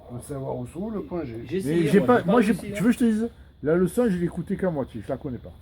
Faut savoir où se trouve le point G. J'ai Mais essayé, j'ai pas. Moi, réussi, tu veux que je te dise? La leçon, je l'ai écoutée qu'à moitié, je la connais pas.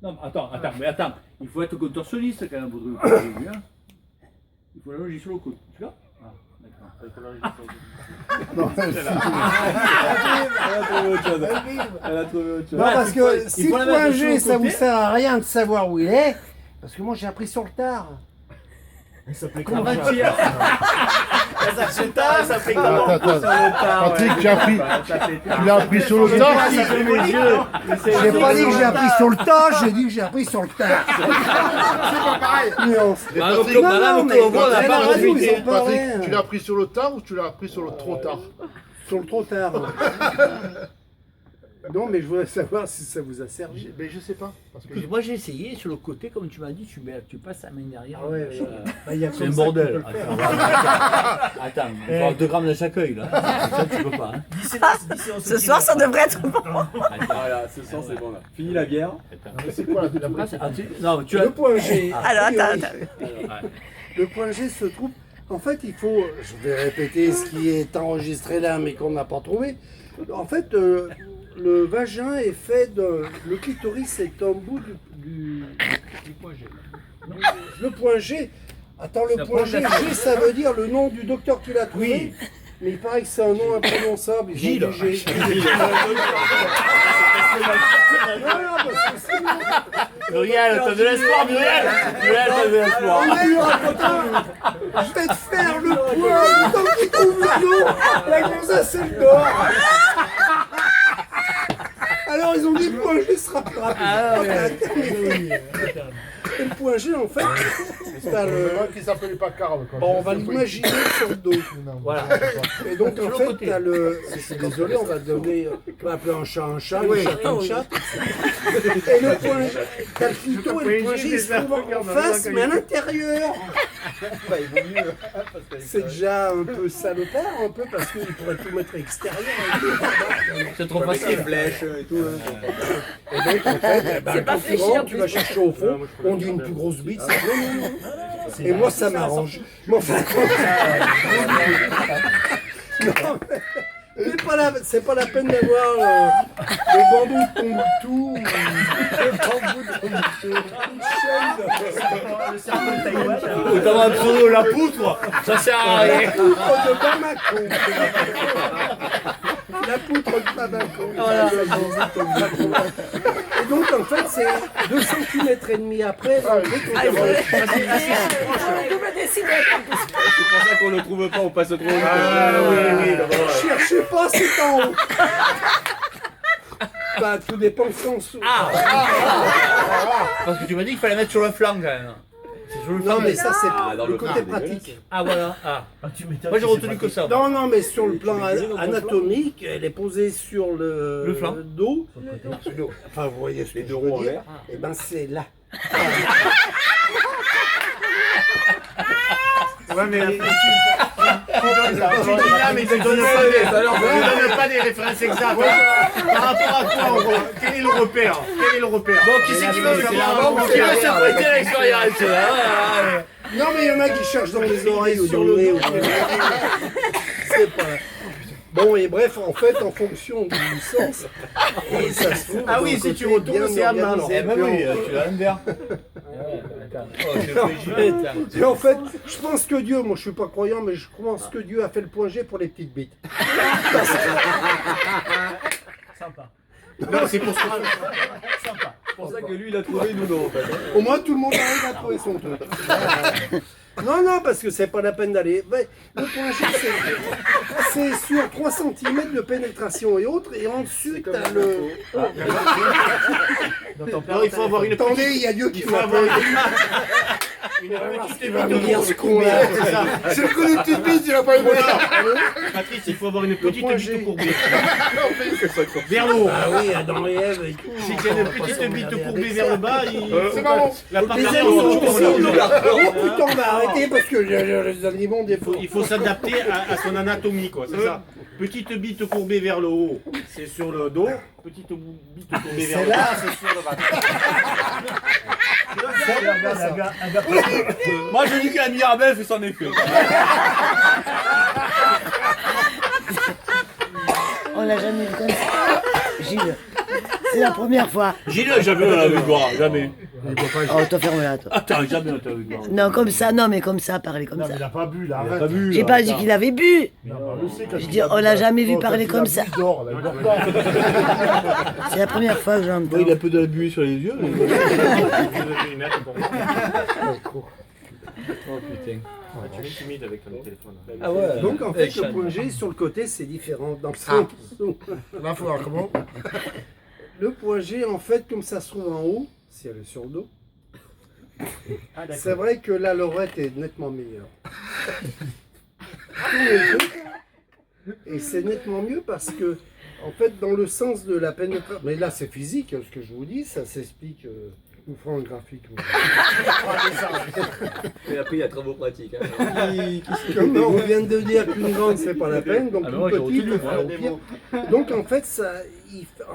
Non, mais attends, il faut être contorsionniste quand même pour trouver le point G, hein. Il faut la loger sur le coude, tu vois? Ah, d'accord. Il faut la loger sur le coude. Non, Elle a trouvé autre chose. Elle a trouvé autre chose. Non, parce que il si faut le la mettre point sur G, le ça vous côté. sert à rien de savoir où il est, parce que moi j'ai appris sur le tard. Avant-hier. Ça fait tard, ça fait Attends, attends. Patrick, tu l'as appris sur le tas. J'ai pas dit que j'ai appris sur le tas, j'ai dit que j'ai appris sur le tard. C'est pas pareil. Nuance. Patrick, Non, mais on voit, on a la pas radio, respecté. ils ont pas Patrick, rien. tu l'as appris sur le tard ou tu l'as appris sur le trop tard? Sur le trop tard. Non, mais je voudrais savoir si ça vous a servi. Mais je sais pas. Parce que Moi j'ai essayé sur le côté, comme tu m'as dit, tu passes la main derrière. Ah ouais, bah, il y a C'est comme un ça bordel. que tu peux le faire. Attends, il faut avoir 2 grammes de chaque œil là. Ça tu peux pas. Hein. Ce soir, ça devrait être bon. Voilà, ce soir c'est bon là. Fini la bière. c'est quoi la Ah, non, mais tu as. Le point G. Alors, a priori, attends. Le point G se trouve. En fait, il faut. Je vais répéter ce qui est enregistré là, mais qu'on n'a pas trouvé. En fait, le vagin est fait de. Le clitoris est un bout du point G. Le point G. Attends, le Ça point prend G, la- G, ça veut dire le nom du docteur qui l'a trouvé. Mais il paraît que c'est un nom imprononçable. Ils Gilles. ont dit G. Non, non, parce que c'est Muriel, t'as de l'espoir, Muriel. Muriel, t'as de l'espoir. Je vais te faire le point tant qu'il trouve le nom. La gonzesse elle dort. Alors ils ont dit le point G sera plus rapide. Et le point G en fait, t'as Le le... mec qui s'appelait pas Karl. quoi. Bon, on va l'imaginer sur le dos. Voilà. Et donc en fait, t'as le... Désolé, on va donner... On va appeler un chat, une chatte, une chatte. Et le point G, t'as le clito et le point G, ils se trouvent en face, mais à l'intérieur. C'est déjà un peu salopard, un peu, parce qu'ils pourraient tout mettre extérieur. C'est trop facile. Flèche et tout. Et donc en fait, bah, quand tu rentres, tu vas chercher au fond, on dit une plus grosse bite, c'est bon, non, non. Et moi ça m'arrange. Mais enfin, non, mais c'est pas la peine d'avoir le bambou de Tombouctou, le bambou de Tombouctou, une chaîne de... Ou t'as un pseudo la poutre, ça sert à rien. La poutre de Bamako. La poutre de Bamako. Et donc en fait c'est 2 cm et demi après. Double décimètre. C'est pour ça qu'on le trouve pas, on passe trop vite. Cherchez pas, c'est en haut. Bah tout dépend de son sou. Parce que tu m'as dit qu'il fallait mettre sur le flanc quand même. C'est sur le flanc. Non mais ça c'est Ah, dans le le côté flanc, pratique. Ah voilà. Ah. Moi j'ai retenu que ça. Non, non, mais sur le plan anatomique, elle est posée sur Le flanc. dos. Enfin, vous voyez ce que Les je deux veux roues en dire. l'air. Et ben c'est là. Ouais, mais. Tu dis là, mais tu donnes pas des références exactes. Par rapport à quoi, en gros? Quel est le repère? Bon, qui c'est qui veut se prêter à l'expérience là? Non, mais il y en a qui cherchent dans les oreilles ou dans le nez. C'est pas. Bon, et bref, en fait, en fonction du sens, et ça se trouve. Ah oui, d'un si tu côté retournes, bien c'est à main, organisé, alors. Eh ben oui, puis tu as un verre. Et en fait, je pense que Dieu, moi je suis pas croyant, mais je pense que Dieu a fait le point G pour les petites bites. Sympa. Non, c'est pour ça. Sympa. C'est pour ça que lui il a trouvé, nous non en fait. Au moins tout le monde arrive à trouver son truc. Non, non, parce que c'est pas la peine d'aller. Ouais, le point G, c'est sur 3 cm de pénétration et autres, et ensuite t'as le. Alors, il faut avoir une Attendez, petite. il y a Dieu qui Il faut avoir m'appelle. une petite Il va me dire ce con là. C'est le coup des petites bites, il a pas eu de ça. Patrice, il faut avoir une petite point G. bite courbée. Vers le haut. Ah oui, Adam et Ève et tout. Si tu as une petite bite courbée vers le bas, C'est marrant. la Les partie animaux aussi, tourne. oh putain, on va arrêter parce que les animaux, des fois. Il faut s'adapter à son anatomie, quoi, c'est ça. Petite bite courbée vers le haut, c'est sur le dos. Petite bite courbée vers le bas, c'est sur le bas. Moi je dis que la Mirabelle fait son effet. l'a jamais vu comme ça. Gilles, c'est la première fois. Gilles, jamais on l'a vu boire, jamais. Oh, toi, ferme-la, toi. Attends, jamais on t'a vu boire. Non, comme ça, non, mais comme ça, parler comme Non, mais il ça. a pas bu, là, Il a arrête. pas bu. J'ai pas dit qu'il avait bu. Non, on le sait, quand Je il dis, a on bu, l'a là. jamais vu Oh, parler quand il a comme bu, ça. il dort, là, il dort pas. C'est la première fois que j'entends. Il a peu de la buée sur les yeux. Mais... Oh putain. Tu es timide avec ton téléphone. Ah ouais. Donc en fait, le point G sur le côté, c'est différent. Dans le sens où Là, faut voir comment. le point G, en fait, comme ça se trouve en haut, si elle est sur le dos, c'est vrai que la lorette est nettement meilleure. Et c'est nettement mieux parce que, en fait, dans le sens de la pénétration, mais là c'est physique, ce que je vous dis, ça s'explique. Nous ferons un graphique. Et après, il y a travaux pratiques. Hein. Comme on vient de dire qu'une grande c'est pas la peine, donc Ah, mais une moi, j'ai petite, retenu, moi. au pire. Donc en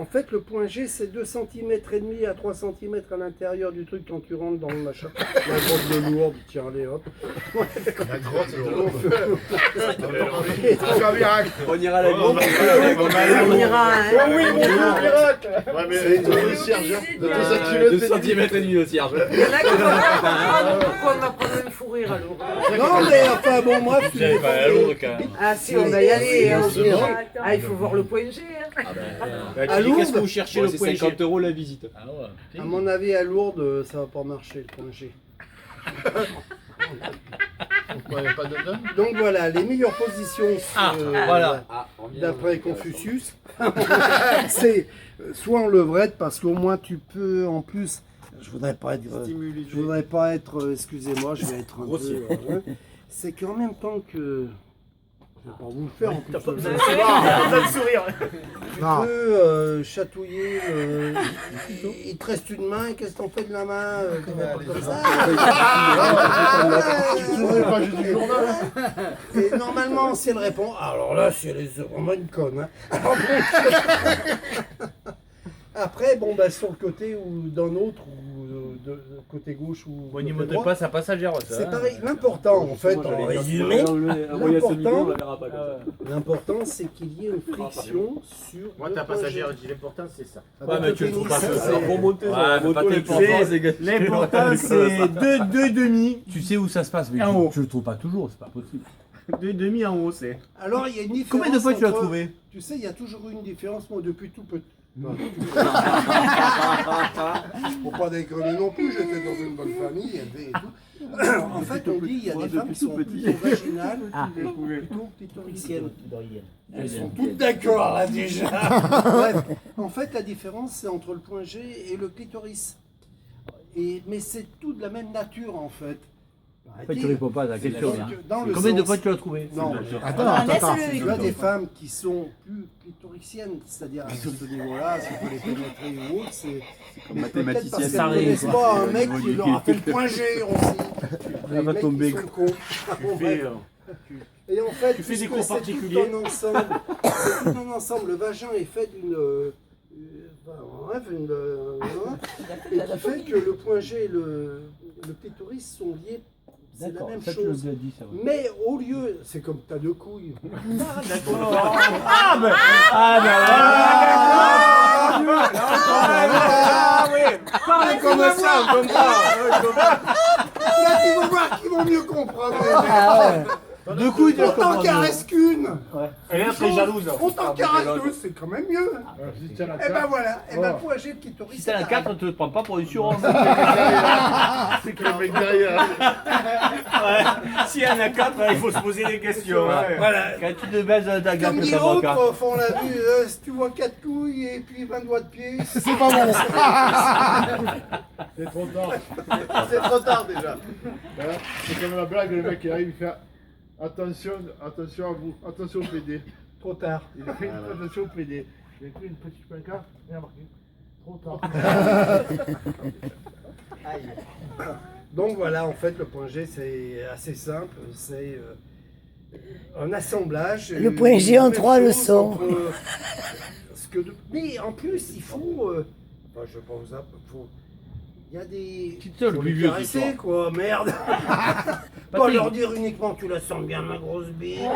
fait, le point G c'est 2,5 cm à 3 cm à l'intérieur du truc quand tu rentres dans le machin. La grotte de Lourdes, tiens allez hop. La grotte, c'est de l'eau. On ira à la grotte. On ira, hein. Ouais, mais c'est une cierge de 2 2 cm et demi de cierge. Il y en a qui vont pourquoi on va prendre une fourrure alors. Non mais enfin bon bref. J'avais pas la lourde quand même. Ah si, on va y aller. Hein, C'est bon. Ah, il faut voir le point G. Hein. À Lourdes, Qu'est-ce que vous cherchez Ouais, le c'est point 50 € la visite. Ah ouais. à mon avis à Lourdes ça va pas marcher le point G. Ouais, pas de dame. Donc voilà, les meilleures positions voilà. d'après Confucius, c'est soit en levrette parce qu'au moins tu peux en plus, je voudrais pas être, excusez-moi, je vais être un Grossier. peu, c'est qu'en même temps que, je vais pas vous le faire en plus, T'as besoin de sourire. tu peux chatouiller, il te reste une main, qu'est-ce que t'en fais de la main tu vas pas comme ça. Tu ouvres les pages du journal. Et normalement, si elle répond, alors là, si elle est vraiment une conne. Hein. Alors, bon, après, bon, bah, sur le côté ou d'un autre, ou de côté gauche ou Au niveau côté de droit, passe à passagère, ça. c'est pareil. L'important, en fait, en résumé, l'important, c'est qu'il y ait une friction sur. Moi, le ta point passagère, G. je dis l'important, c'est ça. Avec Ouais, mais le tu le trouves pénis, pas c'est- Alors, pour monter sur la moto, L'important, c'est 2,5. Tu sais où ça se passe, mais En haut. je le trouve pas toujours, c'est pas possible. 2,5 en haut, c'est. Alors, il y a une différence. Combien de fois tu l'as entre- trouvé? Tu sais, il y a toujours eu une différence, moi, depuis tout petit. Pour pas déconner non plus, j'étais dans une bonne famille, élevé et tout. En fait, on dit il y a des femmes qui sont plutôt vaginales et plutôt clitoriciennes. Elles sont toutes d'accord là déjà. Bref, en fait, la différence c'est entre le point G et le clitoris. Mais c'est tout de la même nature en fait. En fait, tu réponds pas à la question. Donc, là. dans le Combien de sens- fois tu l'as trouvé? Non, Attends. il y a des femmes qui sont plus clitoriciennes, c'est-à-dire à ce niveau-là, si vous les pénétrer ou autre, c'est comme mathématicienne. Ça ne pas un mec qui leur a fait le point G aussi. Elle va mecs qui tomber. sont cons. Bon, bref. Et en fait, Tu fais des puisque cours c'est particuliers. tout un ensemble, c'est tout un ensemble. Le vagin est fait d'une. Bref, et qui fait que le point G et le clitoris sont liés. C'est la même ça tu l'as chose. déjà dit, ça va. Mais au lieu, c'est comme t'as deux couilles. Là, ils vont voir qu'ils vont mieux comprendre. Deux couilles, On t'en caresse qu'une. Elle est très jalouse. On t'en caresse deux, c'est quand même mieux. Si tu as la Et ben carte, voilà. Et ben pour agir le clitoris. Si t'as la carte, on te le prend pas pour une surenchère. c'est que le mec derrière. S'il y en a 4, il faut se poser des questions. Voilà. Quand tu te baises dans ta Comme gueule, dit t'as pas carte. l'autre, on l'a vu, si tu vois 4 couilles et puis 20 doigts de pied, c'est pas bon. C'est trop tard. C'est trop tard déjà. Voilà. C'est comme la blague, le mec qui arrive, il fait attention à vous, attention au PD. Trop tard. Il fait attention au PD. J'ai pris une petite pancarte, il a marqué trop tard. Donc voilà, en fait, le point G, c'est assez simple. C'est un assemblage. Le point G en même 3 chose leçons. entre, mais en plus, il faut. Enfin, je pense, faut. Il y a des. Qui te sonne, faut le les vieux, ce caresser, soir. quoi, merde. Pas leur dire uniquement tu la sens bien, ma grosse bille.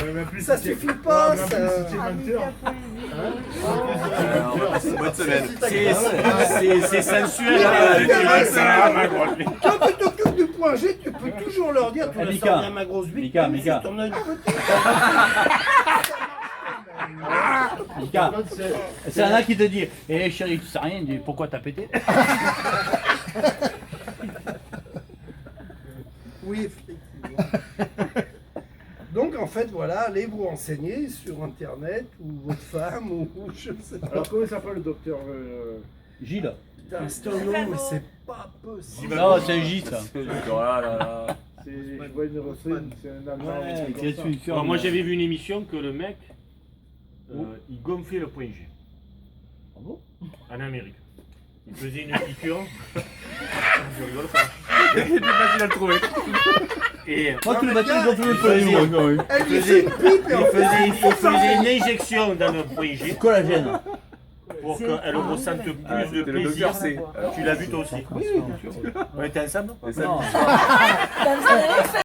Même plus Ça si t'es- suffit pas, même ça. plus si t'es menteur. Bonne semaine. C'est sensuel. Quand tu t'occupes du point G, tu peux toujours leur dire, tu Ah, le Mika. sens bien ma grosse bite, Mika, même Mika. si t'en as une petite. Mika, Par contre, c'est Anna qui te dit eh chérie, tu sais rien, il dit pourquoi t'as pété? Oui, effectivement. Donc en fait, voilà, allez vous renseigner sur internet ou votre femme ou je sais pas. Alors comment il s'appelle le docteur Gilles. Putain, c'est un nom, mais c'est pas possible. Non, c'est un J ça. Oh là là. C'est je vois une recette, c'est un Allemand. Ouais, un truc comme ça. qu'est-ce que Bon, moi j'avais vu une émission que le mec, il gonflait le point G. Ah bon? En Amérique. Il faisait une piqûre. Je rigole pas. C'est facile à le trouver. Et Moi, tous les mais matins, gars, ils ont fait le premier. Elle lui fait une pipe et en fait, il faisait une injection dans le point G Collagène. pour qu'elle ressente plus Ah, de c'était le plaisir. docteur C. Tu l'as vu toi aussi? Oui, bien sûr. On était ensemble? Et ça, Non. Dans un